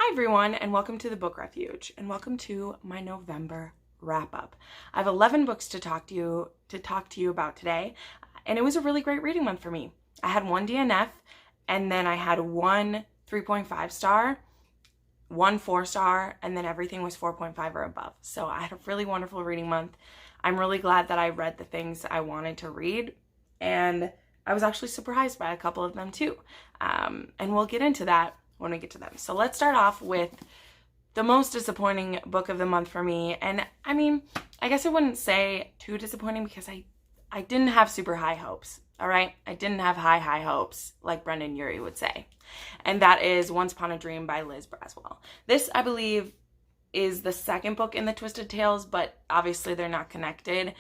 Hi everyone, and welcome to the Book Refuge, and welcome to my November wrap-up. I have 11 books to talk to you about today, and it was a really great reading month for me. I had one DNF, and then I had one 3.5 star, one 4 star, and then everything was 4.5 or above. So I had a really wonderful reading month. I'm really glad that I read the things I wanted to read, and I was actually surprised by a couple of them too. And we'll get into that when we get to them. So let's start off with the most disappointing book of the month for me. And I mean, I guess I wouldn't say too disappointing because I didn't have super high hopes. All right. I didn't have high hopes like Brendan Urie would say. And that is Once Upon a Dream by Liz Braswell. This, I believe, is the second book in the Twisted Tales, but obviously they're not connected.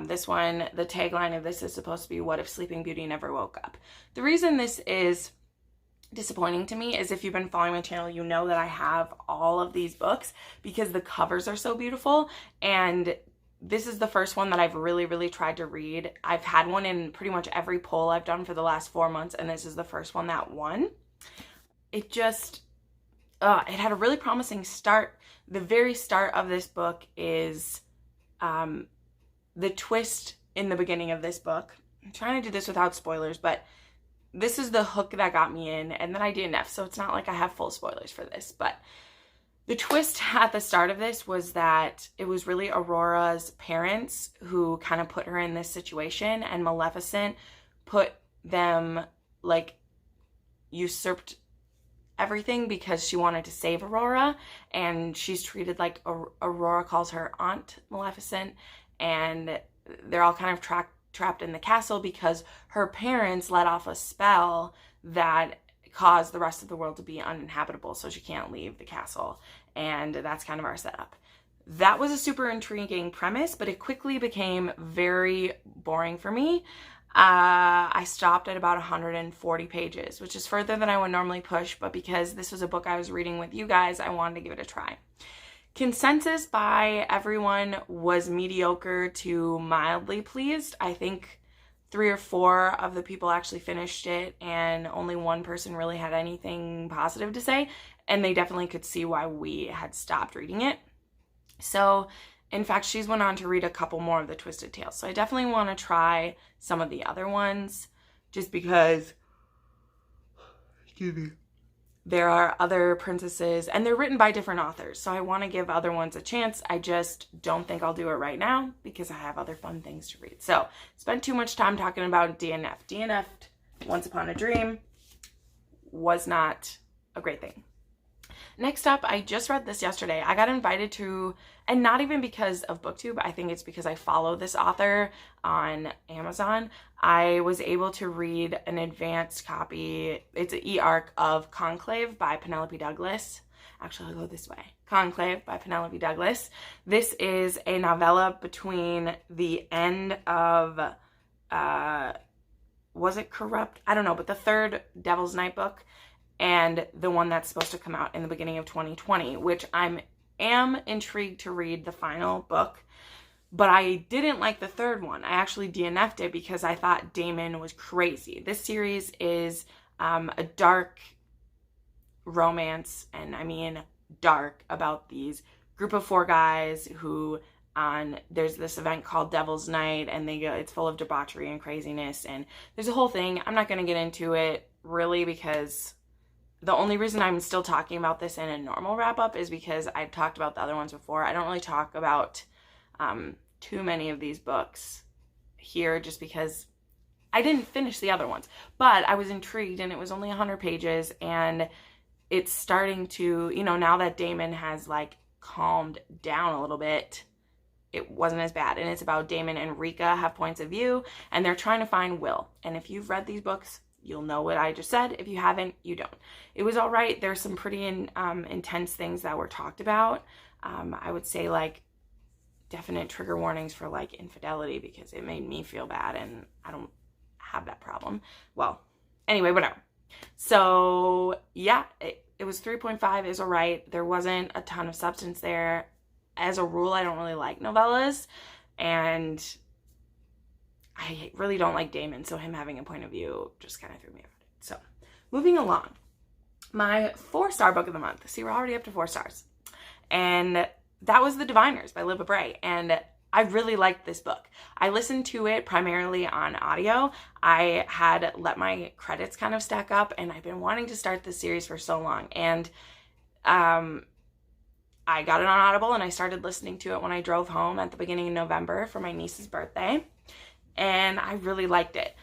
This one, the tagline of this is supposed to be, "What if Sleeping Beauty never woke up?" The reason this is disappointing to me is if you've been following my channel, you know that I have all of these books because the covers are so beautiful, and this is the first one that I've really tried to read. I've had one in pretty much every poll I've done for the last 4 months, and this is the first one that won. It just, it had a really promising start. The very start of this book is the twist in the beginning of this book. I'm trying to do this without spoilers, but this is the hook that got me in, and then I DNF, so it's not like I have full spoilers for this. But the twist at the start of this was that it was really Aurora's parents who kind of put her in this situation, and Maleficent put them, like, usurped everything because she wanted to save Aurora, and she's treated like Aurora calls her Aunt Maleficent, and they're all kind of trapped in the castle because her parents let off a spell that caused the rest of the world to be uninhabitable, so she can't leave the castle. And that's kind of our setup. That was a super intriguing premise, but it quickly became very boring for me. I stopped at about 140 pages, which is further than I would normally push, but because this was a book I was reading with you guys, I wanted to give it a try. Consensus by everyone was mediocre to mildly pleased. I think 3 or 4 of the people actually finished it, and only one person really had anything positive to say, and they definitely could see why we had stopped reading it. So, in fact, she's went on to read a couple more of the Twisted Tales, so I definitely want to try some of the other ones, just because, excuse me, there are other princesses, and they're written by different authors, so I want to give other ones a chance. I just don't think I'll do it right now because I have other fun things to read. So, spent too much time talking about DNF. DNF'd Once Upon a Dream was not a great thing. Next up, I just read this yesterday. I got invited to, and not even because of Booktube, I think it's because I follow this author on Amazon. I was able to read an advanced copy. It's an e-arc of Conclave by Penelope Douglas. Actually, I'll go this way. Conclave by Penelope Douglas. This is a novella between the end of, was it Corrupt? I don't know, but the third Devil's Night book, and the one that's supposed to come out in the beginning of 2020, which I am intrigued to read the final book, but I didn't like the third one. I actually DNF'd it because I thought Damon was crazy. This series is a dark romance, and I mean dark, about these group of 4 guys who there's this event called Devil's Night, and it's full of debauchery and craziness, and there's a whole thing. I'm not going to get into it really because the only reason I'm still talking about this in a normal wrap-up is because I've talked about the other ones before. I don't really talk about too many of these books here just because I didn't finish the other ones. But I was intrigued, and it was only 100 pages, and it's starting to, now that Damon has, like, calmed down a little bit, it wasn't as bad. And it's about Damon and Rika have points of view, and they're trying to find Will. And if you've read these books, you'll know what I just said. If you haven't, you don't. It was all right. There's some pretty intense things that were talked about. I would say, like, definite trigger warnings for, like, infidelity, because it made me feel bad, and I don't have that problem. Well, anyway, whatever. So, yeah, it was 3.5 is all right. There wasn't a ton of substance there. As a rule, I don't really like novellas, and I really don't like Damon, so him having a point of view just kind of threw me off. So, moving along. My 4-star book of the month. See, we're already up to 4 stars. And that was The Diviners by Libba Bray. And I really liked this book. I listened to it primarily on audio. I had let my credits kind of stack up, and I've been wanting to start this series for so long. And I got it on Audible, and I started listening to it when I drove home at the beginning of November for my niece's birthday. And I really liked it.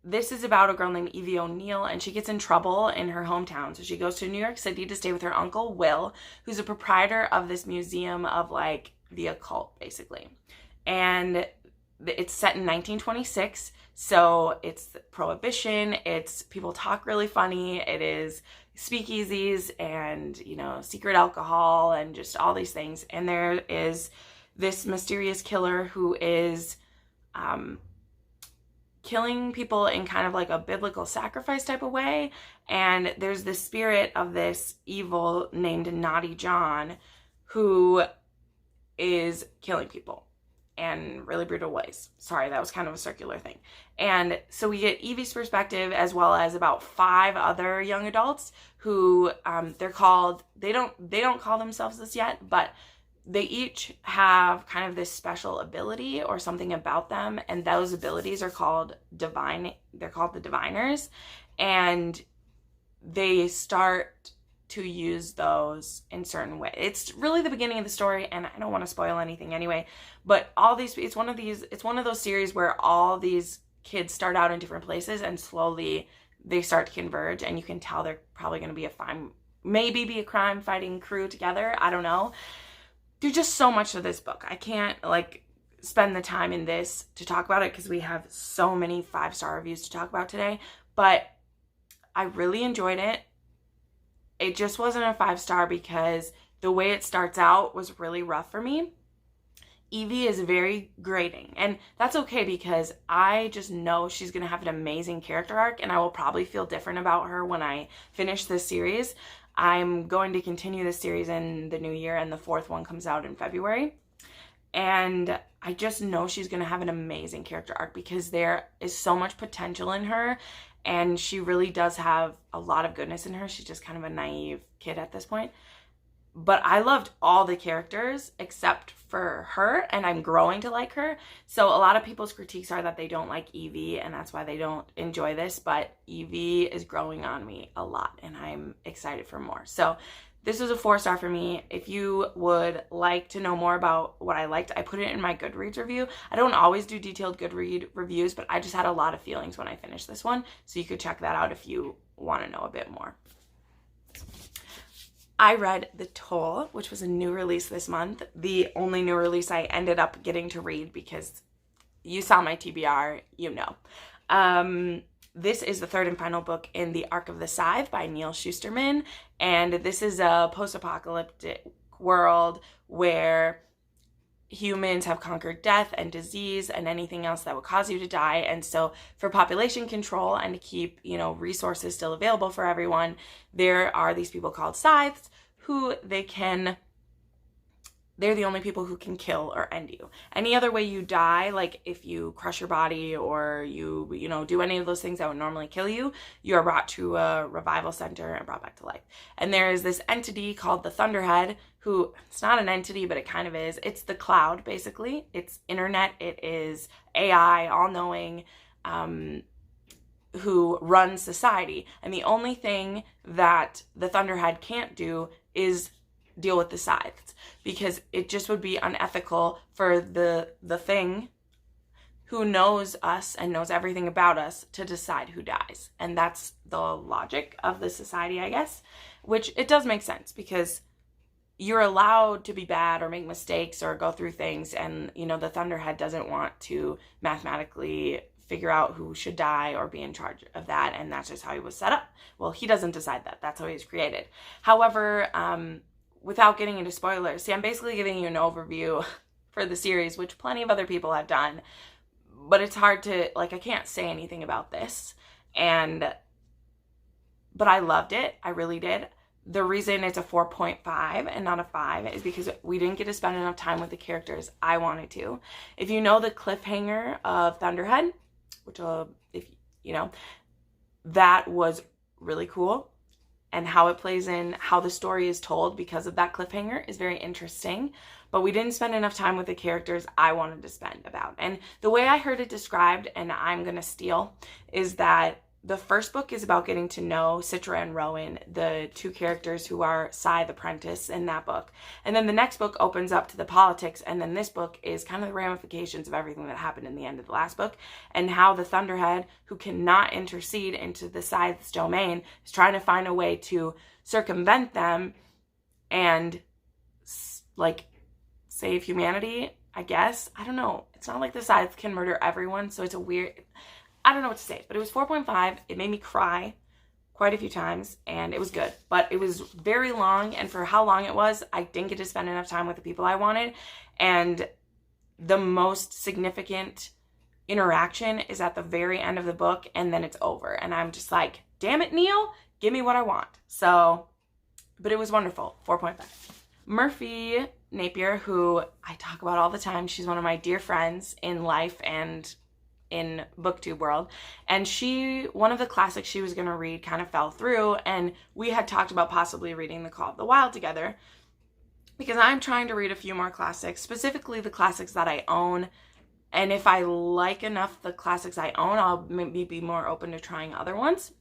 This is about a girl named Evie O'Neill, and she gets in trouble in her hometown. So she goes to New York City to stay with her uncle, Will, who's a proprietor of this museum of, like, the occult, basically. And it's set in 1926, so it's Prohibition, it's people talk really funny, it is speakeasies and, you know, secret alcohol and just all these things. And there is this mysterious killer who is killing people in kind of like a biblical sacrifice type of way. And there's this spirit of this evil named Naughty John who is killing people in really brutal ways. Sorry, that was kind of a circular thing. And so we get Evie's perspective, as well as about 5 other young adults who they don't call themselves this yet, but they each have kind of this special ability or something about them, and those abilities are called they're called the Diviners, and they start to use those in certain ways. It's really the beginning of the story, and I don't want to spoil anything anyway, but it's one of those series where all these kids start out in different places and slowly they start to converge, and you can tell they're probably going to be a crime fighting crew together. I don't know. There's just so much to this book. I can't spend the time in this to talk about it because we have so many 5-star reviews to talk about today, but I really enjoyed it. It just wasn't a 5-star because the way it starts out was really rough for me. Evie is very grating, and that's okay because I just know she's going to have an amazing character arc, and I will probably feel different about her when I finish this series. I'm going to continue this series in the new year, and the 4th one comes out in February. And I just know she's going to have an amazing character arc because there is so much potential in her, and she really does have a lot of goodness in her. She's just kind of a naive kid at this point. But I loved all the characters except for her, and I'm growing to like her. So a lot of people's critiques are that they don't like Evie, and that's why they don't enjoy this. But Evie is growing on me a lot, and I'm excited for more. So this was a 4-star for me. If you would like to know more about what I liked, I put it in my Goodreads review. I don't always do detailed Goodreads reviews, but I just had a lot of feelings when I finished this one. So you could check that out if you want to know a bit more. I read The Toll, which was a new release this month. The only new release I ended up getting to read because you saw my TBR, you know. This is the 3rd and final book in the Arc of the Scythe by Neil Shusterman. And this is a post-apocalyptic world where humans have conquered death and disease and anything else that would cause you to die. And so for population control and to keep, resources still available for everyone, there are these people called scythes who they're the only people who can kill or end you. Any other way you die, like if you crush your body or you do any of those things that would normally kill you, you are brought to a revival center and brought back to life. And there is this entity called the Thunderhead, who, it's not an entity, but it kind of is. It's the cloud, basically. It's internet. It is AI, all-knowing, who runs society. And the only thing that the Thunderhead can't do is deal with the scythes, because it just would be unethical for the thing who knows us and knows everything about us to decide who dies. And that's the logic of the society, I guess, which it does make sense because you're allowed to be bad or make mistakes or go through things, and the Thunderhead doesn't want to mathematically figure out who should die or be in charge of that, and that's just how he was set up. Well, he doesn't decide that. That's how he was created. However, without getting into spoilers, see, I'm basically giving you an overview for the series, which plenty of other people have done, but it's hard to, I can't say anything about this, but I loved it. I really did. The reason it's a 4.5 and not a 5 is because we didn't get to spend enough time with the characters I wanted to. If you know the cliffhanger of Thunderhead, which, that was really cool. and how it plays in how the story is told because of that cliffhanger is very interesting. But we didn't spend enough time with the characters I wanted to spend about. And the way I heard it described, and I'm going to steal, is that the first book is about getting to know Citra and Rowan, the two characters who are Sai the apprentice in that book. And then the next book opens up to the politics, and then this book is kind of the ramifications of everything that happened in the end of the last book, and how the Thunderhead, who cannot intercede into the Scythe's domain, is trying to find a way to circumvent them and, like, save humanity, I guess. I don't know. It's not like the Scythe can murder everyone, so it's a weird... I don't know what to say, but it was 4.5. It made me cry quite a few times, and it was good. But it was very long, and for how long it was, I didn't get to spend enough time with the people I wanted. And the most significant interaction is at the very end of the book, and then it's over. And I'm just like, damn it, Neil, give me what I want. So, but it was wonderful. 4.5. Murphy Napier, who I talk about all the time, she's one of my dear friends in life and in Booktube world, and one of the classics she was going to read kind of fell through, and we had talked about possibly reading The Call of the Wild together, because I'm trying to read a few more classics, specifically the classics that I own, and if I like enough the classics I own, I'll maybe be more open to trying other ones.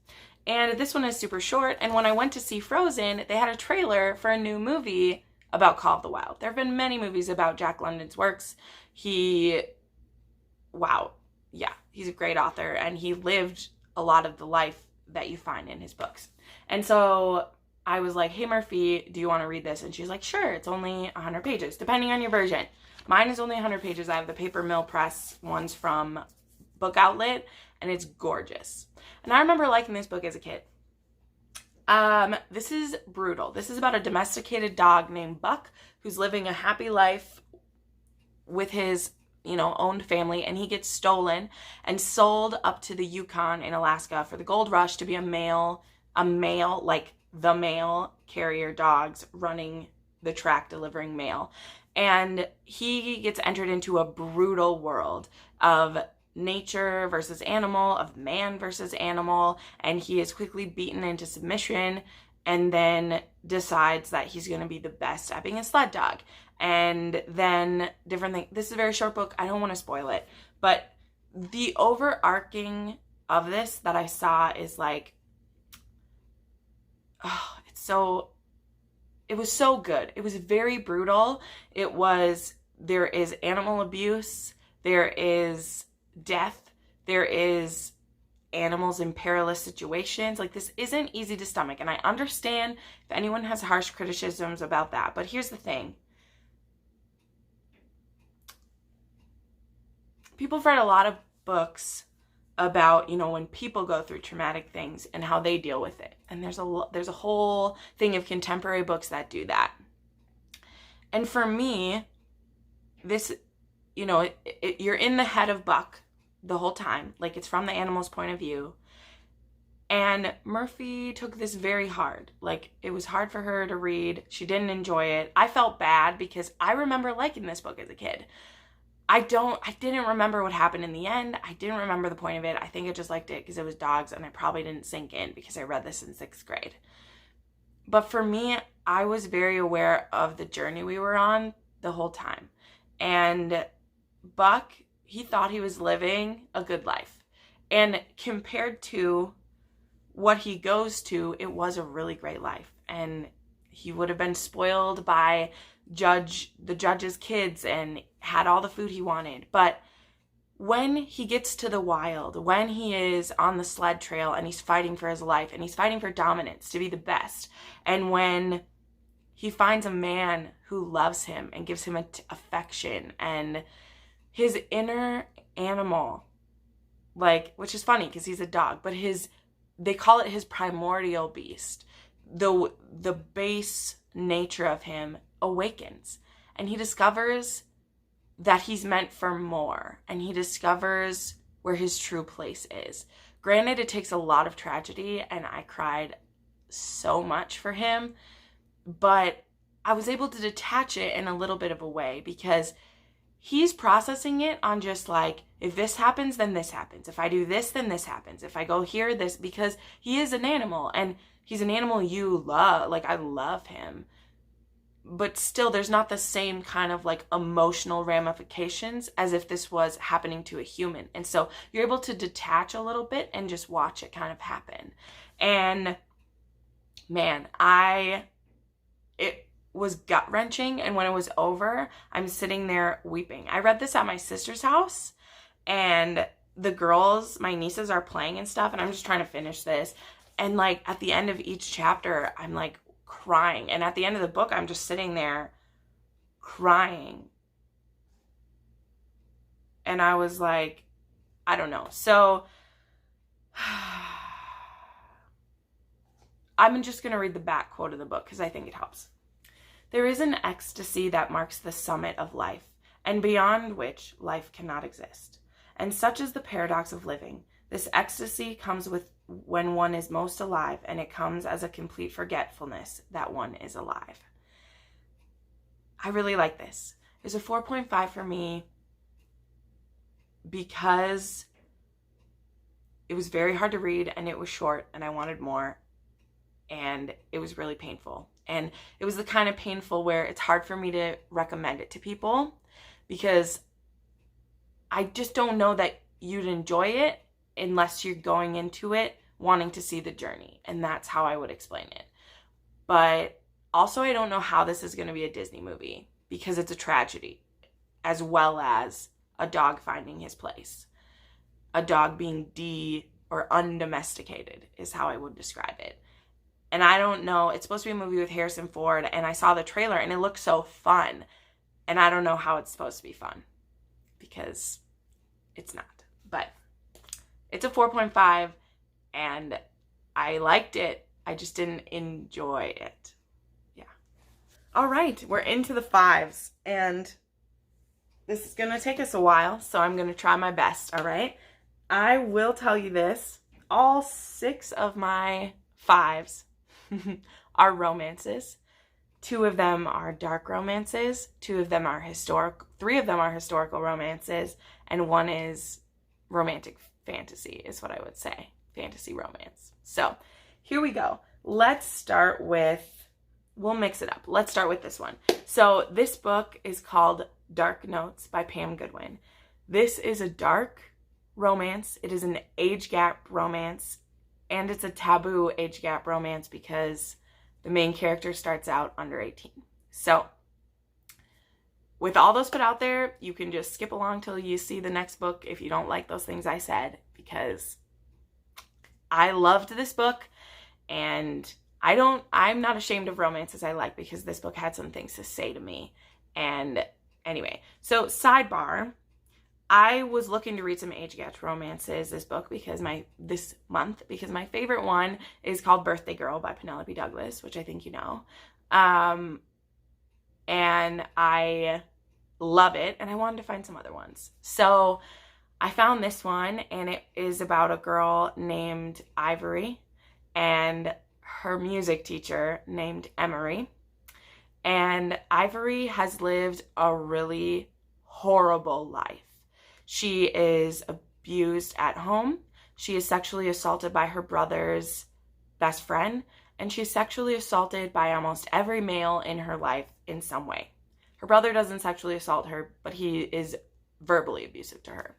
And this one is super short, and when I went to see Frozen, they had a trailer for a new movie about Call of the Wild. There have been many movies about Jack London's works. Yeah, he's a great author, and he lived a lot of the life that you find in his books. And so I was like, hey, Murphy, do you want to read this? And she's like, sure, it's only 100 pages, depending on your version. Mine is only 100 pages. I have the Paper Mill Press ones from Book Outlet, and it's gorgeous. And I remember liking this book as a kid. This is brutal. This is about a domesticated dog named Buck who's living a happy life with his owned family, and he gets stolen and sold up to the Yukon in Alaska for the gold rush to be a male, like the mail carrier dogs running the track delivering mail. And he gets entered into a brutal world of nature versus animal, of man versus animal, and he is quickly beaten into submission and then decides that he's going to be the best at being a sled dog. And then different things. This is a very short book. I don't want to spoil it. But the overarching of this that I saw is like, oh, it was so good. It was very brutal. There is animal abuse. There is death. There is animals in perilous situations. Like, this isn't easy to stomach. And I understand if anyone has harsh criticisms about that. But here's the thing. People have read a lot of books about, when people go through traumatic things and how they deal with it. And there's a whole thing of contemporary books that do that. And for me, this, you're in the head of Buck the whole time. Like, it's from the animal's point of view. And Murphy took this very hard. Like, it was hard for her to read. She didn't enjoy it. I felt bad because I remember liking this book as a kid. I didn't remember what happened in the end. I didn't remember the point of it. I think I just liked it because it was dogs, and I probably didn't sink in because I read this in 6th grade. But for me, I was very aware of the journey we were on the whole time. And Buck, he thought he was living a good life. And compared to what he goes to, it was a really great life. And he would have been spoiled by the judge's kids and had all the food he wanted. But when he gets to the wild, when he is on the sled trail and he's fighting for his life and he's fighting for dominance to be the best, and when he finds a man who loves him and gives him affection, and his inner animal, like, which is funny because he's a dog, but they call it his primordial beast, the base nature of him awakens, and he discovers that he's meant for more, and he discovers where his true place is. Granted, it takes a lot of tragedy, and I cried so much for him, but I was able to detach it in a little bit of a way because he's processing it on just like, if this happens, then this happens. If I do this, then this happens. If I go here, this, because he is an animal, and he's an animal you love. Like, I love him. But still, there's not the same kind of like emotional ramifications as if this was happening to a human. And so you're able to detach a little bit and just watch it kind of happen. And man, it was gut-wrenching. And when it was over, I'm sitting there weeping. I read this at my sister's house, and the girls, my nieces, are playing and stuff, and I'm just trying to finish this. And like at the end of each chapter, I'm like crying. And at the end of the book, I'm just sitting there crying. And I was like, I don't know. So I'm just going to read the back quote of the book because I think it helps. There is an ecstasy that marks the summit of life, and beyond which life cannot exist. And such is the paradox of living. This ecstasy comes with when one is most alive, and it comes as a complete forgetfulness that one is alive. I really like this. It's a 4.5 for me because it was very hard to read, and it was short, and I wanted more, and it was really painful. And it was the kind of painful where it's hard for me to recommend it to people because I just don't know that you'd enjoy it unless you're going into it wanting to see the journey. And that's how I would explain it. But also, I don't know how this is going to be a Disney movie because it's a tragedy, as well as a dog finding his place. A dog being or undomesticated is how I would describe it. And I don't know, it's supposed to be a movie with Harrison Ford, and I saw the trailer and it looked so fun. And I don't know how it's supposed to be fun because it's not. But it's a 4.5 and I liked it. I just didn't enjoy it. Yeah. All right, we're into the 5s, and this is going to take us a while, so I'm going to try my best, all right? I will tell you this. All 6 of my 5s are romances. 2 of them are dark romances. 3 of them are historical romances, and 1 is romantic fantasy, is what I would say. Fantasy romance. So here we go. Let's start with, we'll mix it up. Let's start with this one. So this book is called Dark Notes by Pam Goodwin. This is a dark romance. It is an age gap romance, and it's a taboo age gap romance because the main character starts out under 18. So with all those put out there, you can just skip along till you see the next book if you don't like those things I said, because I loved this book, and I'm not ashamed of romances I like because this book had some things to say to me. And anyway, so sidebar, I was looking to read some age gap romances this month because my favorite one is called Birthday Girl by Penelope Douglas, which I think you know. And I love it, and I wanted to find some other ones. So I found this one, and it is about a girl named Ivory and her music teacher named Emery. And Ivory has lived a really horrible life. She is abused at home. She is sexually assaulted by her brother's best friend, and she is sexually assaulted by almost every male in her life in some way. Her brother doesn't sexually assault her, but he is verbally abusive to her.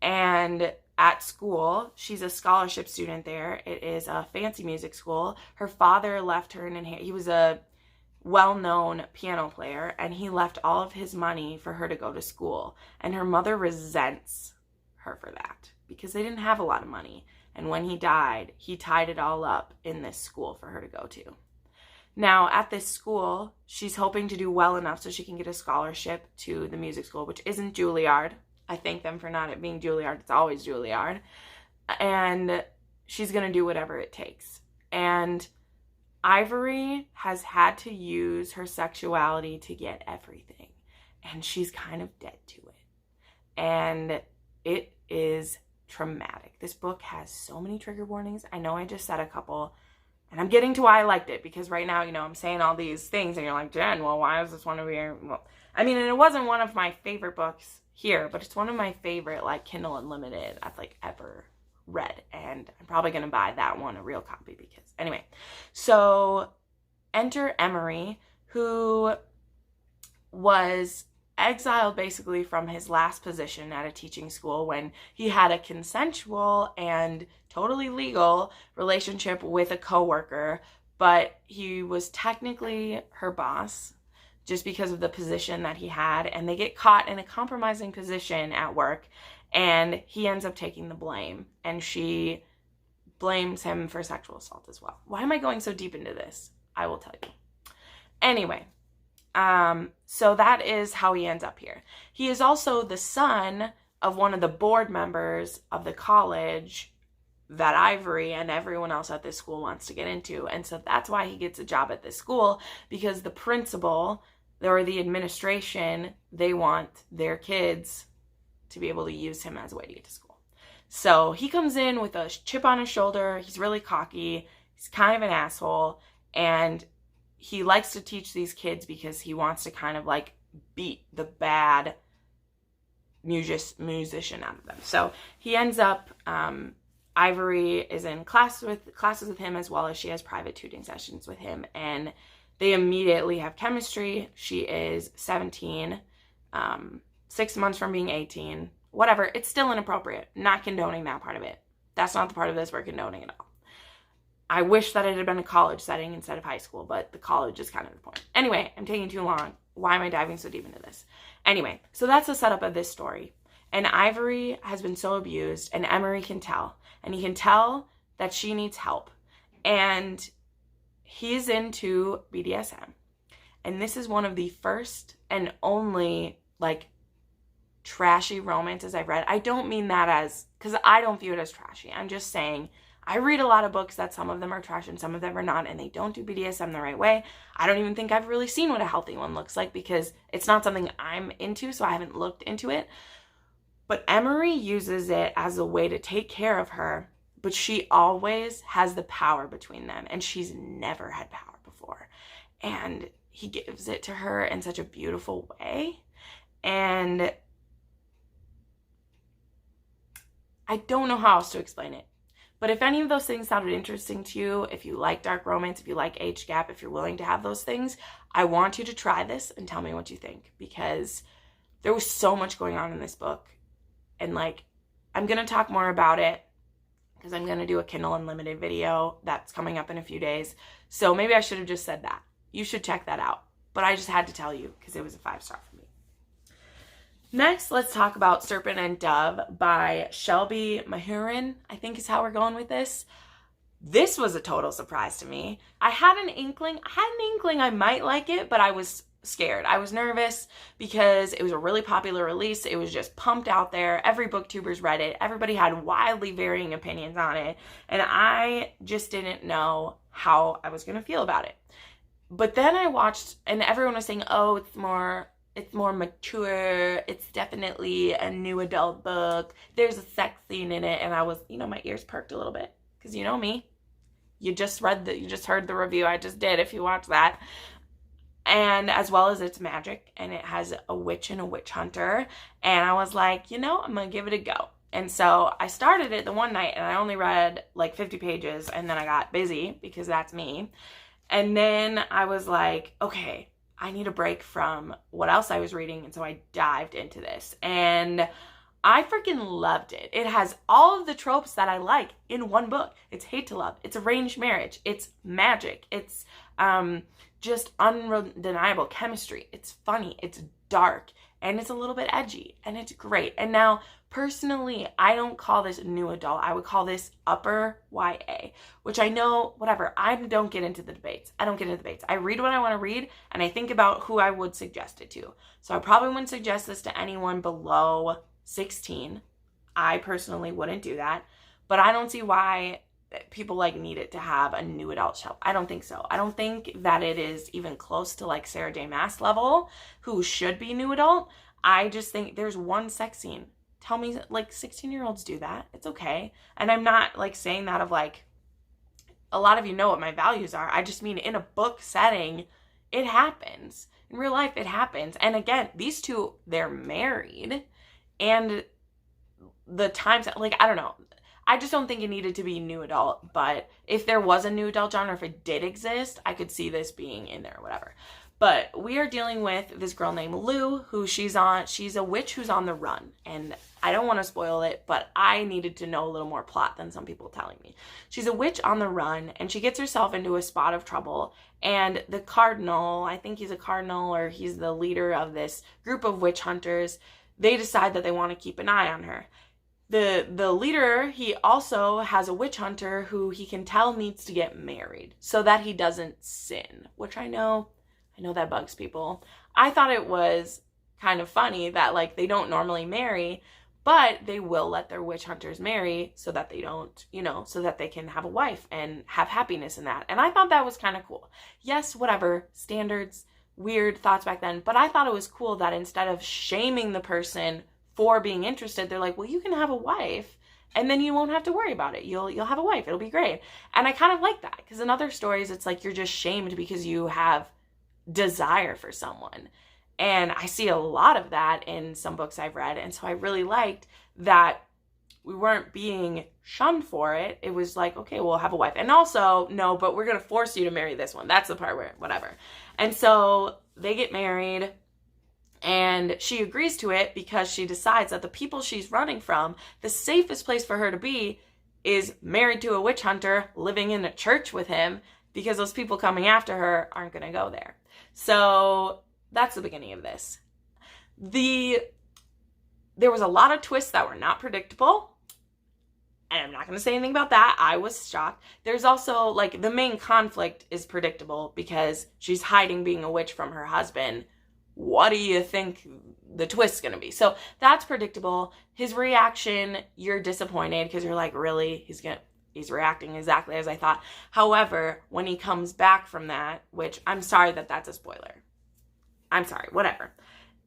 And at school, she's a scholarship student there. It is a fancy music school. Her father left her he was a well-known piano player, and he left all of his money for her to go to school. And her mother resents her for that because they didn't have a lot of money. And when he died, he tied it all up in this school for her to go to. Now, at this school, she's hoping to do well enough so she can get a scholarship to the music school, which isn't Juilliard. I thank them for not it being Juilliard. It's always Juilliard. And she's going to do whatever it takes. And Ivory has had to use her sexuality to get everything, and she's kind of dead to it. And it is traumatic. This book has so many trigger warnings. I know I just said a couple, and I'm getting to why I liked it, because right now, I'm saying all these things, and you're like, Jen, well, why is this one over here? Well, I mean, and it wasn't one of my favorite books here, but it's one of my favorite, like, Kindle Unlimited I've, like, ever read. And I'm probably going to buy that one, a real copy, because, anyway. So, enter Emery, who was exiled basically from his last position at a teaching school when he had a consensual and totally legal relationship with a coworker, but he was technically her boss just because of the position that he had, and they get caught in a compromising position at work, and he ends up taking the blame, and she blames him for sexual assault as well. Why am I going so deep into this? I will tell you. Anyway, so that is how he ends up here. He is also the son of one of the board members of the college that Ivory and everyone else at this school wants to get into. And so that's why he gets a job at this school, because the principal or the administration, they want their kids to be able to use him as a way to get to school. So he comes in with a chip on his shoulder. He's really cocky. He's kind of an asshole. And he likes to teach these kids because he wants to kind of like beat the bad musician out of them. So he ends up, Ivory is in classes with him, as well as she has private tutoring sessions with him, and they immediately have chemistry. She is 17, 6 months from being 18, whatever. It's still inappropriate. Not condoning that part of it. That's not the part of this we're condoning at all. I wish that it had been a college setting instead of high school, but the college is kind of the point. Anyway, I'm taking too long. Why am I diving so deep into this? Anyway, so that's the setup of this story. And Ivory has been so abused, and Emery can tell. And he can tell that she needs help. And he's into BDSM. And this is one of the first and only, like, trashy romances I've read. I don't mean that as, because I don't view it as trashy. I'm just saying, I read a lot of books that some of them are trash and some of them are not, and they don't do BDSM the right way. I don't even think I've really seen what a healthy one looks like, because it's not something I'm into, so I haven't looked into it. But Emery uses it as a way to take care of her, but she always has the power between them, and she's never had power before. And he gives it to her in such a beautiful way. And I don't know how else to explain it. But if any of those things sounded interesting to you, if you like dark romance, if you like age gap, if you're willing to have those things, I want you to try this and tell me what you think, because there was so much going on in this book. And like, I'm going to talk more about it because I'm going to do a Kindle Unlimited video that's coming up in a few days. So maybe I should have just said that. You should check that out. But I just had to tell you because it was a 5-star for me. Next, let's talk about Serpent and Dub by Shelby Mahurin, I think is how we're going with this. This was a total surprise to me. I had an inkling I might like it, but I was scared. I was nervous because it was a really popular release. It was just pumped out there. Every booktuber's read it. Everybody had wildly varying opinions on it. And I just didn't know how I was going to feel about it. But then I watched, and everyone was saying, oh, it's more mature. It's definitely a new adult book. There's a sex scene in it. And I was, my ears perked a little bit. Because you know me. You just heard the review I just did if you watch that. And as well as it's magic. And it has a witch and a witch hunter. And I was like, I'm going to give it a go. And so I started it the one night. And I only read like 50 pages. And then I got busy because that's me. And then I was like, okay, I need a break from what else I was reading. And so I dived into this. And I freaking loved it. It has all of the tropes that I like in one book. It's hate to love. It's arranged marriage. It's magic. It's just undeniable chemistry. It's funny. It's dark. And it's a little bit edgy. And it's great. And now, personally, I don't call this new adult. I would call this upper YA, which I know, whatever. I don't get into the debates. I read what I want to read, and I think about who I would suggest it to. So I probably wouldn't suggest this to anyone below 16. I personally wouldn't do that. But I don't see why people need it to have a new adult shelf. I don't think so. I don't think that it is even close to like Sarah J. Maas level, who should be new adult. I just think there's one sex scene. Tell me, 16-year-olds do that. It's okay. And I'm not saying that of a lot of you know what my values are. I just mean in a book setting, It happens. In real life, it happens. And again, these two, they're married. And the times, like, I don't know. I just don't think it needed to be new adult. But if there was a new adult genre, if it did exist, I could see this being in there or whatever. But we are dealing with this girl named Lou, who she's a witch who's on the run. And I don't want to spoil it, but I needed to know a little more plot than some people telling me. She's a witch on the run, and she gets herself into a spot of trouble. And the cardinal, I think he's a cardinal, or he's the leader of this group of witch hunters, they decide that they want to keep an eye on her. The leader, he also has a witch hunter who he can tell needs to get married so that he doesn't sin, which I know that bugs people. I thought it was kind of funny that, like, they don't normally marry, but they will let their witch hunters marry so that they don't, so that they can have a wife and have happiness in that. And I thought that was kind of cool. Yes, whatever, standards, weird thoughts back then, but I thought it was cool that instead of shaming the person for being interested, they're like, well, you can have a wife and then you won't have to worry about it. You'll have a wife. It'll be great. And I kind of like that, because in other stories, it's like you're just shamed because you have desire for someone. And I see a lot of that in some books I've read. And so I really liked that we weren't being shunned for it. It was like, okay, we'll have a wife. And also, no, but we're going to force you to marry this one. That's the part where, whatever. And so they get married, and she agrees to it because she decides that the people she's running from, the safest place for her to be is married to a witch hunter, living in a church with him, because those people coming after her aren't going to go there. So that's the beginning of this. There was a lot of twists that were not predictable, and I'm not going to say anything about that. I was shocked. There's also, like, the main conflict is predictable because she's hiding being a witch from her husband. What do you think the twist's going to be? So that's predictable. His reaction, you're disappointed because you're like, really? He's reacting exactly as I thought. However, when he comes back from that, which I'm sorry that that's a spoiler. I'm sorry, whatever.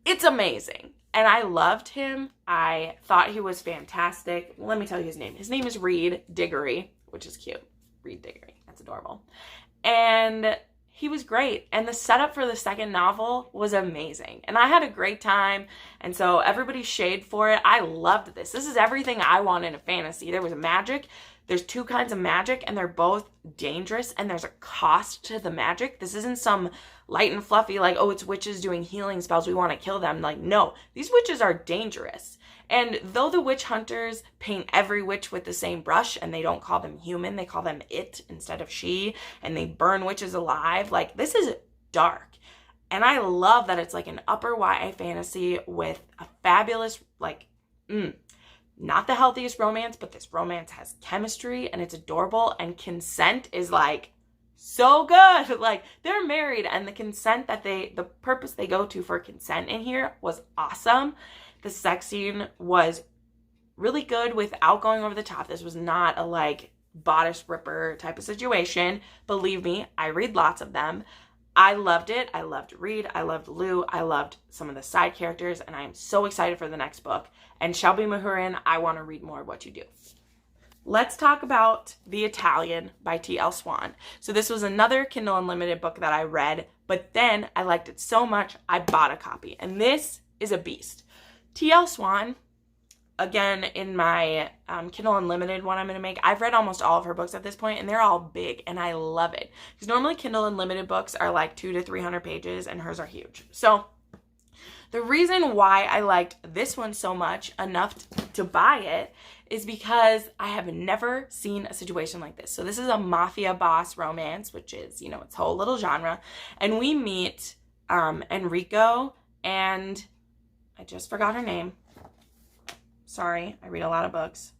It's amazing. And I loved him. I thought he was fantastic. Let me tell you his name. His name is Reed Diggory, which is cute. Reed Diggory. That's adorable. And he was great. And the setup for the second novel was amazing. And I had a great time. And so everybody shade for it. I loved this. This is everything I want in a fantasy. There was magic. There's two kinds of magic, and they're both dangerous, and there's a cost to the magic. This isn't some light and fluffy, like, oh, it's witches doing healing spells, we want to kill them. Like, no, these witches are dangerous. And though the witch hunters paint every witch with the same brush, and they don't call them human, they call them it instead of she, and they burn witches alive, like, this is dark. And I love that it's like an upper YA fantasy with a fabulous, like, not the healthiest romance, but this romance has chemistry and it's adorable, and consent is like so good. Like, they're married, and the consent that the purpose they go to for consent in here was awesome. The sex scene was really good without going over the top. This was not a like bodice ripper type of situation. Believe me, I read lots of them. I loved it. I loved Reed. I loved Lou. I loved some of the side characters, and I am so excited for the next book. And Shelby Mahurin, I want to read more of what you do. Let's talk about The Italian by T.L. Swan. So this was another Kindle Unlimited book that I read, but then I liked it so much, I bought a copy. And this is a beast. T.L. Swan, again, in my Kindle Unlimited one I'm going to make, I've read almost all of her books at this point, and they're all big, and I love it. Because normally Kindle Unlimited books are like 200 to 300 pages, and hers are huge. So the reason why I liked this one so much, enough to buy it, is because I have never seen a situation like this. So this is a mafia boss romance, which is, its whole little genre. And we meet Enrico and I just forgot her name. Sorry, I read a lot of books.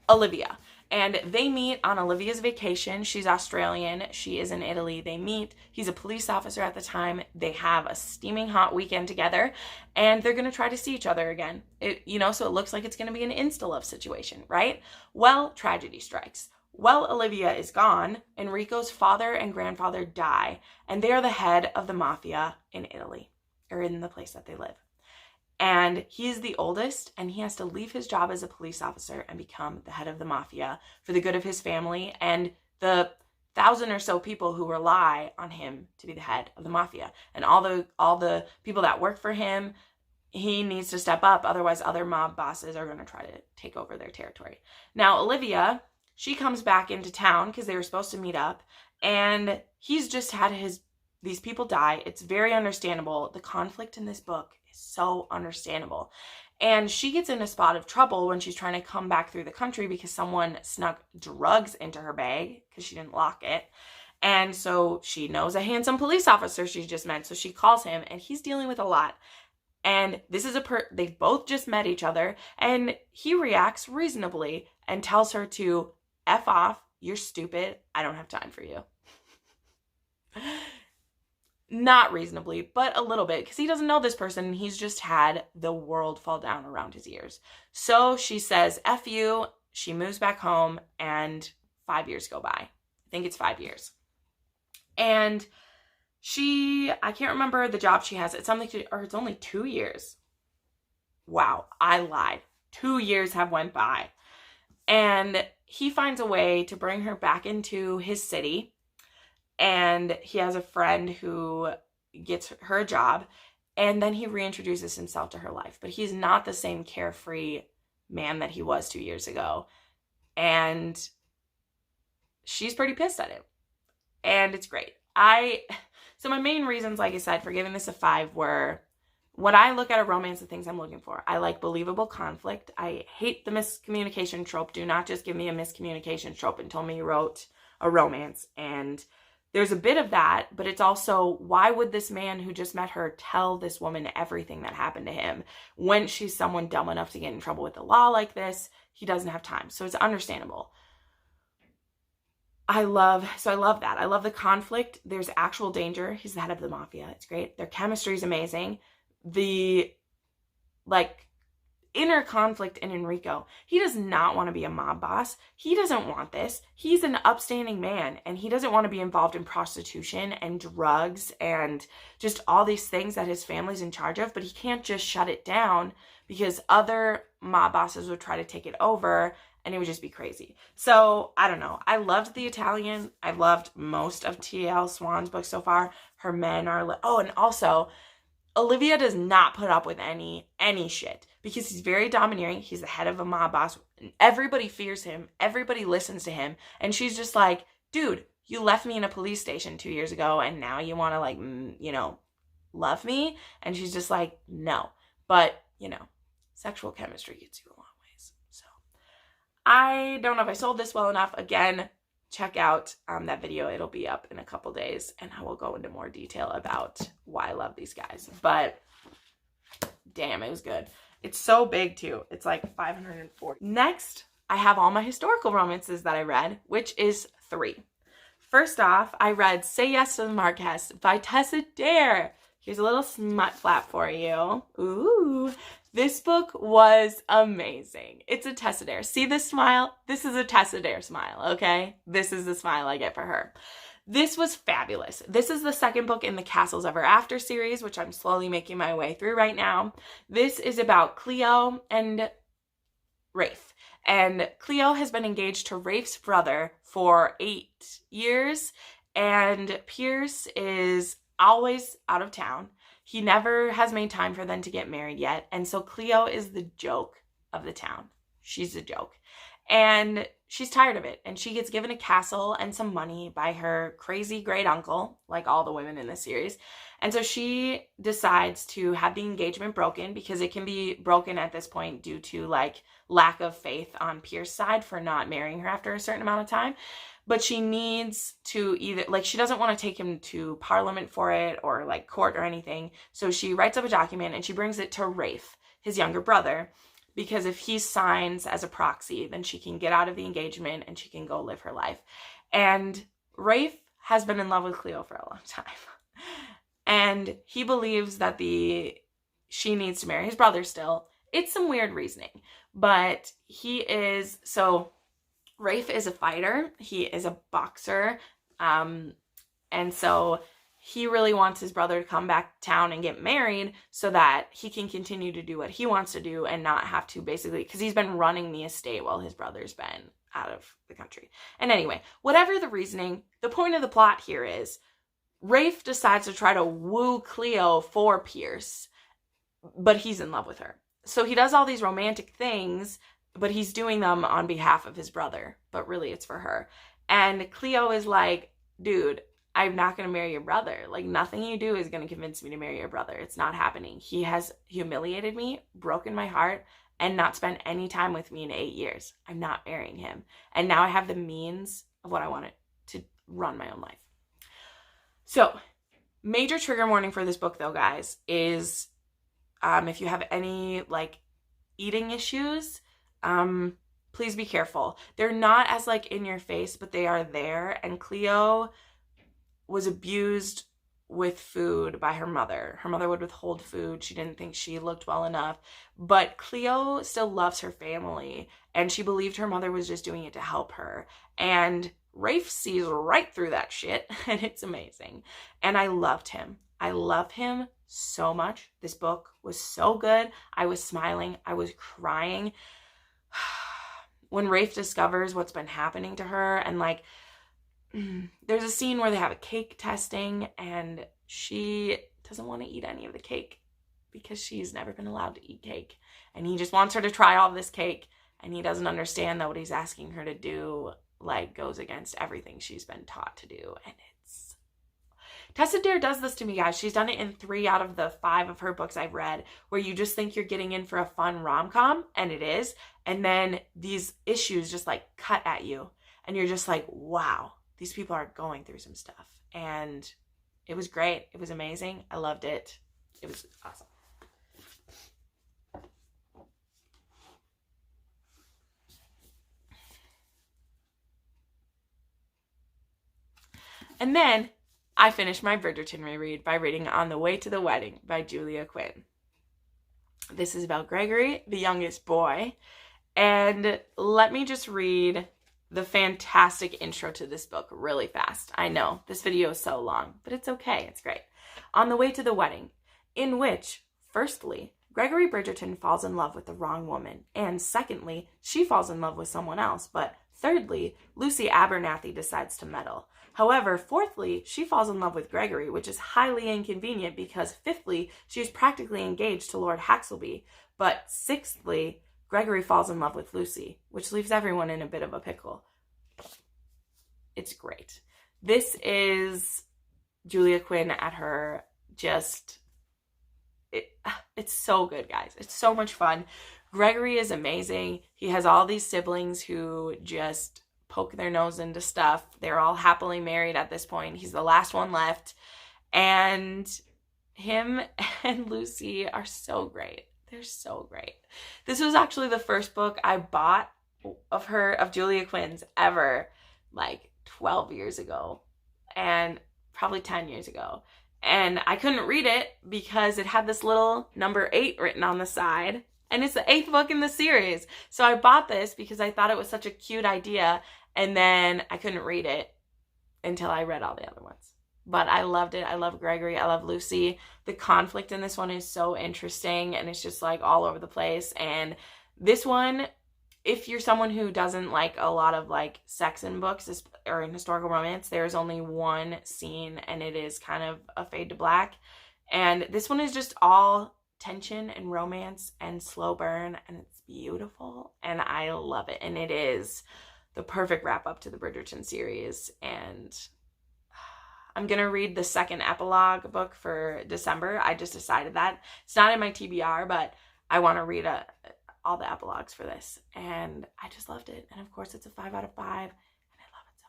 Olivia. And they meet on Olivia's vacation. She's Australian. She is in Italy. They meet. He's a police officer at the time. They have a steaming hot weekend together, and they're going to try to see each other again. So it looks like it's going to be an insta-love situation, right? Well, tragedy strikes. Well, Olivia is gone. Enrico's father and grandfather die, and they are the head of the mafia in Italy, or in the place that they live. And he's the oldest, and he has to leave his job as a police officer and become the head of the mafia for the good of his family. And the 1,000 or so people who rely on him to be the head of the mafia. And all the people that work for him, he needs to step up. Otherwise, other mob bosses are going to try to take over their territory. Now, Olivia, she comes back into town because they were supposed to meet up. And he's just had these people die. It's very understandable. The conflict in this book is so understandable. And she gets in a spot of trouble when she's trying to come back through the country because someone snuck drugs into her bag because she didn't lock it. And so she knows a handsome police officer she's just met. So she calls him, and he's dealing with a lot. And this is they've both just met each other, and he reacts reasonably and tells her to F off. You're stupid. I don't have time for you. Not reasonably, but a little bit, because he doesn't know this person. He's just had the world fall down around his ears. So she says, F you. She moves back home, and 5 years go by. I think it's 5 years. And I can't remember the job she has. It's only 2 years. Wow, I lied. 2 years have went by. And he finds a way to bring her back into his city. And he has a friend who gets her a job, and then he reintroduces himself to her life. But he's not the same carefree man that he was 2 years ago. And she's pretty pissed at him. And it's great. So my main reasons, like I said, for giving this a 5 were, when I look at a romance, the things I'm looking for. I like believable conflict. I hate the miscommunication trope. Do not just give me a miscommunication trope and tell me you wrote a romance. And there's a bit of that, but it's also, why would this man who just met her tell this woman everything that happened to him when she's someone dumb enough to get in trouble with the law like this? He doesn't have time. So it's understandable. I love that. I love the conflict. There's actual danger. He's the head of the mafia. It's great. Their chemistry is amazing. The, inner conflict in Enrico. He does not want to be a mob boss. He doesn't want this. He's an upstanding man, and he doesn't want to be involved in prostitution and drugs and just all these things that his family's in charge of, but he can't just shut it down because other mob bosses would try to take it over, and it would just be crazy. So, I don't know. I loved The Italian. I loved most of T.L. Swan's books so far. Her men are... and also, Olivia does not put up with any shit because he's very domineering. He's the head of a mob boss. Everybody fears him. Everybody listens to him. And she's just like, dude, you left me in a police station 2 years ago, and now you want to, love me? And she's just like, no. But, sexual chemistry gets you a long ways. So I don't know if I sold this well enough. Again, check out that video. It'll be up in a couple days, and I will go into more detail about why I love these guys. But damn, it was good. It's so big too. It's like 540. Next, I have all my historical romances that I read, which is 3. First off, I read Say Yes to the Marquess by Tessa Dare. Here's a little smut flap for you. Ooh. This book was amazing. It's a Tessa Dare. See this smile? This is a Tessa Dare smile, okay? This is the smile I get for her. This was fabulous. This is the second book in the Castles Ever After series, which I'm slowly making my way through right now. This is about Cleo and Rafe. And Cleo has been engaged to Rafe's brother for 8 years, and Pierce is always out of town. He never has made time for them to get married yet. And so Cleo is the joke of the town. She's a joke. And she's tired of it. And she gets given a castle and some money by her crazy great uncle, like all the women in this series. And so she decides to have the engagement broken, because it can be broken at this point due to lack of faith on Pierce's side for not marrying her after a certain amount of time. But she needs to either, she doesn't want to take him to Parliament for it or court or anything. So she writes up a document and she brings it to Rafe, his younger brother, because if he signs as a proxy, then she can get out of the engagement and she can go live her life. And Rafe has been in love with Cleo for a long time. And he believes that she needs to marry his brother still. It's some weird reasoning, but Rafe is a fighter. He is a boxer. And so he really wants his brother to come back to town and get married so that he can continue to do what he wants to do and not have to, basically, because he's been running the estate while his brother's been out of the country. And anyway, whatever the reasoning, the point of the plot here is Rafe decides to try to woo Cleo for Pierce, but he's in love with her. So he does all these romantic things, but he's doing them on behalf of his brother, but really it's for her. And Cleo is like, dude, I'm not going to marry your brother. Like, nothing you do is going to convince me to marry your brother. It's not happening. He has humiliated me, broken my heart, and not spent any time with me in 8 years. I'm not marrying him. And now I have the means of what I wanted to run my own life. So, major trigger warning for this book, though, guys, is if you have any, like, eating issues, please be careful. They're not as, like, in your face, but they are there. And Cleo was abused with food by her mother. Her mother would withhold food. She didn't think she looked well enough. But Cleo still loves her family, and she believed her mother was just doing it to help her. And Rafe sees right through that shit, and it's amazing. And I loved him. I love him so much. This book was so good. I was smiling. I was crying. When Rafe discovers what's been happening to her, and like, there's a scene where they have a cake testing, and she doesn't want to eat any of the cake because she's never been allowed to eat cake. And he just wants her to try all this cake, and he doesn't understand that what he's asking her to do, like, goes against everything she's been taught to do. And it's... Tessa Dare does this to me, guys. She's done it in 3 out of the 5 of her books I've read, where you just think you're getting in for a fun rom-com, and it is. And then these issues just, like, cut at you. And you're just like, wow, these people are going through some stuff. And it was great. It was amazing. I loved it. It was awesome. And then I finished my Bridgerton reread by reading On the Way to the Wedding by Julia Quinn. This is about Gregory, the youngest boy. And let me just read the fantastic intro to this book really fast. I know, this video is so long, but it's okay. It's great. On the Way to the Wedding, in which, firstly, Gregory Bridgerton falls in love with the wrong woman, and secondly, she falls in love with someone else, but thirdly, Lucy Abernathy decides to meddle. However, fourthly, she falls in love with Gregory, which is highly inconvenient because fifthly, she is practically engaged to Lord Haxelby, but sixthly, Gregory falls in love with Lucy, which leaves everyone in a bit of a pickle. It's great. This is Julia Quinn at her just... It's so good, guys. It's so much fun. Gregory is amazing. He has all these siblings who just poke their nose into stuff. They're all happily married at this point. He's the last one left. And him and Lucy are so great. They're so great. This was actually the first book I bought of Julia Quinn's ever, like 12 years ago, and probably 10 years ago. And I couldn't read it because it had this little number 8 written on the side, and it's the 8th book in the series. So I bought this because I thought it was such a cute idea, and then I couldn't read it until I read all the other ones. But I loved it. I love Gregory. I love Lucy. The conflict in this one is so interesting, and it's just like all over the place. And this one, if you're someone who doesn't like a lot of like sex in books or in historical romance, there's only one scene, and it is kind of a fade to black. And this one is just all tension and romance and slow burn, and it's beautiful, and I love it. And it is the perfect wrap up to the Bridgerton series. And I'm going to read the second epilogue book for December. I just decided that. It's not in my TBR, but I want to read all the epilogues for this. And I just loved it. And of course, it's a 5 out of 5. And I love it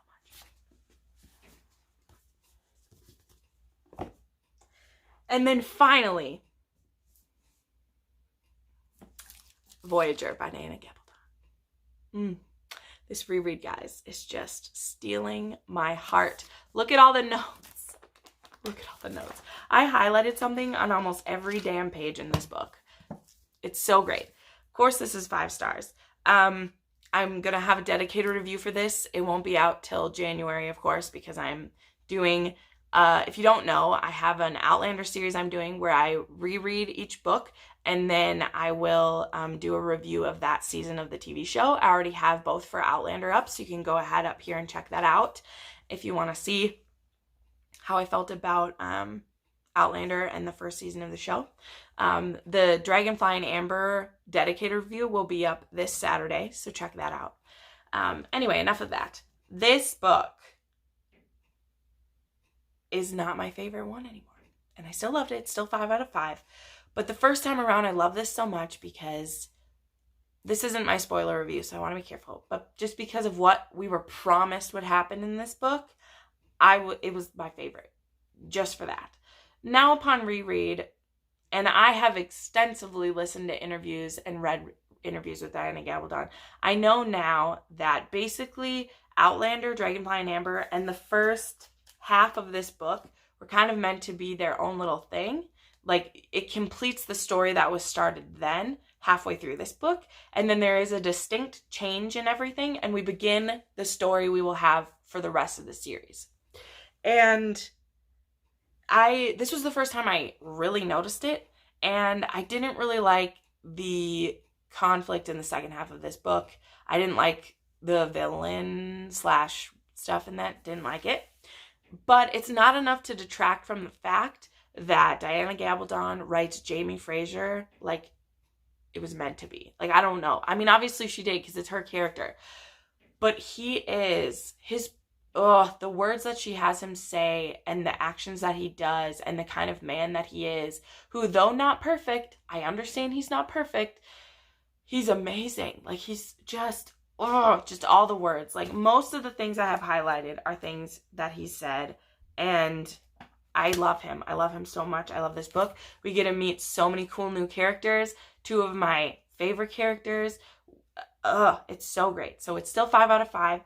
so much. And then finally, Voyager by Diana Gabaldon. This reread, guys, is just stealing my heart. Look at all the notes. Look at all the notes. I highlighted something on almost every damn page in this book. It's so great. Of course, this is 5 stars. I'm going to have a dedicated review for this. It won't be out till January, of course, because I'm doing... if you don't know, I have an Outlander series I'm doing where I reread each book and then I will do a review of that season of the TV show. I already have both for Outlander up, so you can go ahead up here and check that out if you want to see how I felt about Outlander and the first season of the show. The Dragonfly and Amber dedicated review will be up this Saturday, so check that out. Anyway, enough of that. This book is not my favorite one anymore. And I still loved it. It's still 5 out of 5. But the first time around, I love this so much because this isn't my spoiler review, so I want to be careful. But just because of what we were promised would happen in this book, it was my favorite. Just for that. Now upon reread, and I have extensively listened to interviews and read interviews with Diana Gabaldon, I know now that basically Outlander, Dragonfly and Amber, and the first half of this book were kind of meant to be their own little thing. Like, it completes the story that was started then, halfway through this book, and then there is a distinct change in everything, and we begin the story we will have for the rest of the series. And this was the first time I really noticed it, and I didn't really like the conflict in the second half of this book. I didn't like the villain / stuff in that, didn't like it. But it's not enough to detract from the fact that Diana Gabaldon writes Jamie Fraser like it was meant to be. Like, I don't know. I mean, obviously she did because it's her character. But the words that she has him say and the actions that he does and the kind of man that he is, who, though not perfect, I understand he's not perfect, he's amazing. Like, he's just all the words. Like, most of the things I have highlighted are things that he said, and I love him. I love him so much. I love this book. We get to meet so many cool new characters, 2 of my favorite characters. It's so great. So it's still 5 out of 5.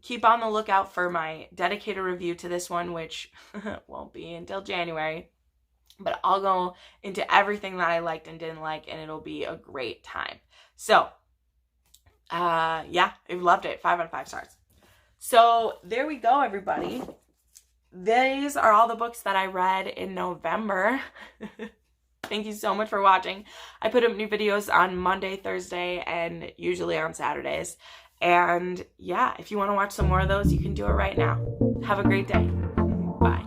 Keep on the lookout for my dedicated review to this one, which won't be until January. But I'll go into everything that I liked and didn't like, and it'll be a great time. So, yeah, I loved it. 5 out of 5 stars. So there we go, everybody. These are all the books that I read in November. Thank you so much for watching. I put up new videos on Monday, Thursday, and usually on Saturdays. And yeah, if you want to watch some more of those, you can do it right now. Have a great day. Bye.